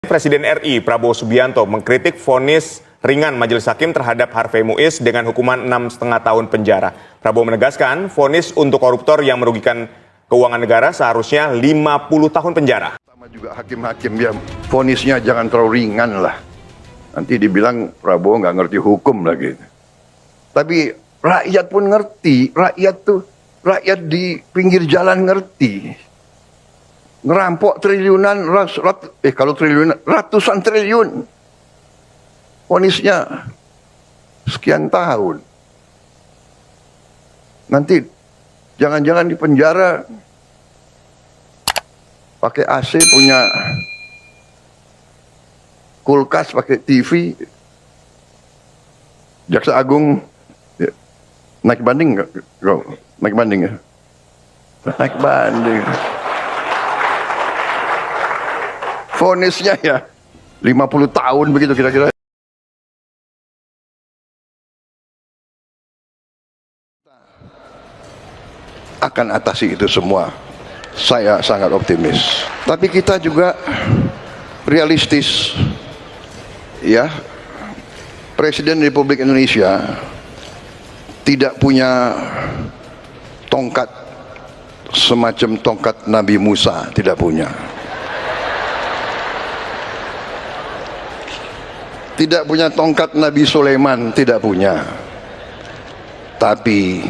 Presiden RI Prabowo Subianto mengkritik vonis ringan Majelis Hakim terhadap Harvey Muiz dengan hukuman 6,5 tahun penjara. Prabowo menegaskan vonis untuk koruptor yang merugikan keuangan negara seharusnya 50 tahun penjara. Sama juga hakim-hakim ya, vonisnya jangan terlalu ringan lah. Nanti dibilang Prabowo nggak ngerti hukum lagi. Tapi rakyat pun ngerti, rakyat di pinggir jalan ngerti. Ngerampok triliunan, kalau triliunan, ratusan triliun. Vonisnya sekian tahun. Nanti jangan-jangan di penjara pakai AC, punya kulkas, pakai TV. Jaksa Agung ya, naik banding nggak? Naik banding ya? Naik banding. Vonisnya ya 50 tahun begitu kira-kira. Akan atasi itu semua. Saya sangat optimis. Tapi kita juga realistis. Ya. Presiden Republik Indonesia tidak punya tongkat semacam tongkat Nabi Musa, tidak punya. Tidak punya tongkat Nabi Sulaiman, tidak punya. Tapi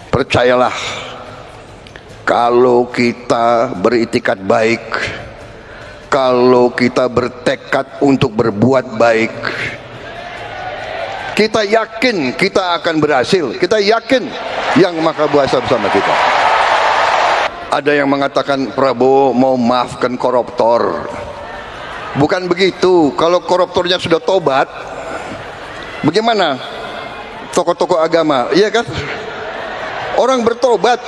percayalah, kalau kita beritikat baik, kalau kita bertekad untuk berbuat baik, kita yakin kita akan berhasil. Kita yakin Yang Maha Kuasa bersama kita. Ada yang mengatakan Prabowo mau maafkan koruptor. Bukan begitu. Kalau koruptornya sudah tobat, bagaimana tokoh-tokoh agama? Iya kan? Orang bertobat,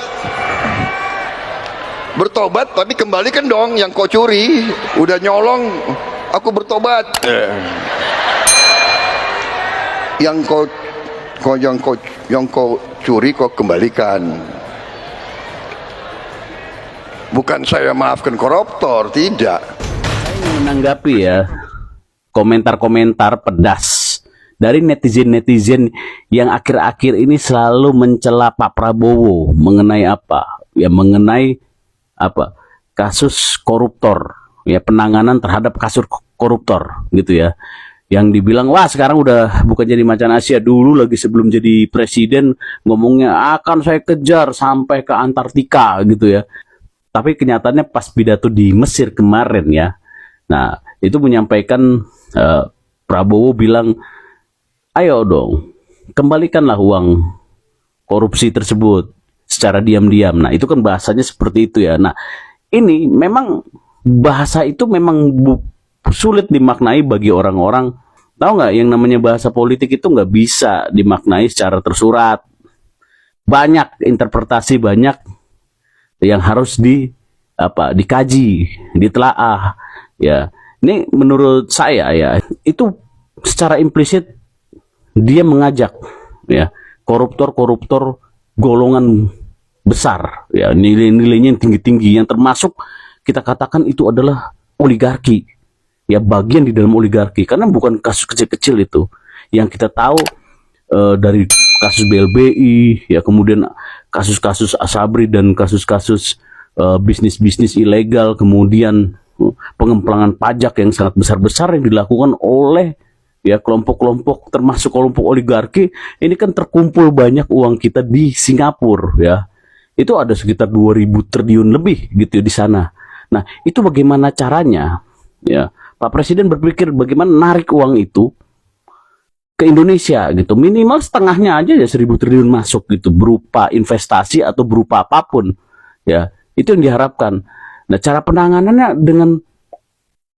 tapi kembalikan dong yang kau curi. Udah nyolong, aku bertobat. Yang kau curi kau kembalikan. Bukan saya maafkan koruptor, tidak. Menanggapi ya komentar-komentar pedas dari netizen-netizen yang akhir-akhir ini selalu mencela Pak Prabowo mengenai apa? Ya mengenai apa? Kasus koruptor, ya penanganan terhadap kasus koruptor gitu ya. Yang dibilang wah sekarang udah bukan jadi macan Asia, dulu lagi sebelum jadi presiden ngomongnya akan saya kejar sampai ke Antartika gitu ya. Tapi kenyataannya pas pidato di Mesir kemarin ya. Nah, itu menyampaikan Prabowo bilang, ayo dong, kembalikanlah uang korupsi tersebut secara diam-diam. Nah, itu kan bahasanya seperti itu ya. Nah, ini memang bahasa itu memang sulit dimaknai bagi orang-orang. Tahu nggak, yang namanya bahasa politik itu nggak bisa dimaknai secara tersurat. Banyak interpretasi, banyak yang harus dikaji, ditelaah. Ya, ini menurut saya ya, itu secara implisit dia mengajak ya koruptor-koruptor golongan besar ya, nilai-nilainya yang tinggi-tinggi, yang termasuk kita katakan itu adalah oligarki. Ya, bagian di dalam oligarki, karena bukan kasus kecil-kecil itu. Yang kita tahu dari kasus BLBI ya, kemudian kasus-kasus Asabri dan kasus-kasus bisnis-bisnis ilegal, kemudian pengemplangan pajak yang sangat besar-besar yang dilakukan oleh ya kelompok-kelompok, termasuk kelompok oligarki. Ini kan terkumpul banyak uang kita di Singapura ya. Itu ada sekitar 2.000 triliun lebih gitu ya di sana. Nah, itu bagaimana caranya? Ya, Pak Presiden berpikir bagaimana narik uang itu ke Indonesia gitu. Minimal setengahnya aja ya 1.000 triliun masuk gitu, berupa investasi atau berupa apapun. Ya, itu yang diharapkan. Nah, cara penanganannya dengan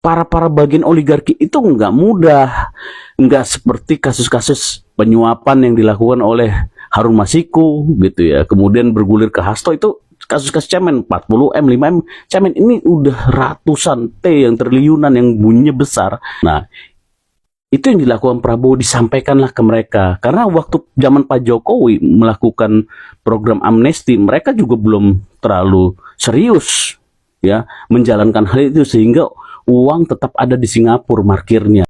para bagian oligarki itu nggak mudah, nggak seperti kasus-kasus penyuapan yang dilakukan oleh Harun Masiku gitu ya, kemudian bergulir ke Hasto. Itu kasus-kasus cemen 40 M, 5 M cemen, ini udah ratusan T yang triliunan yang bunyinya besar. Nah, itu yang dilakukan Prabowo, disampaikanlah ke mereka. Karena waktu zaman Pak Jokowi melakukan program amnesti, mereka juga belum terlalu serius ya menjalankan hal itu, sehingga uang tetap ada di Singapura markirnya.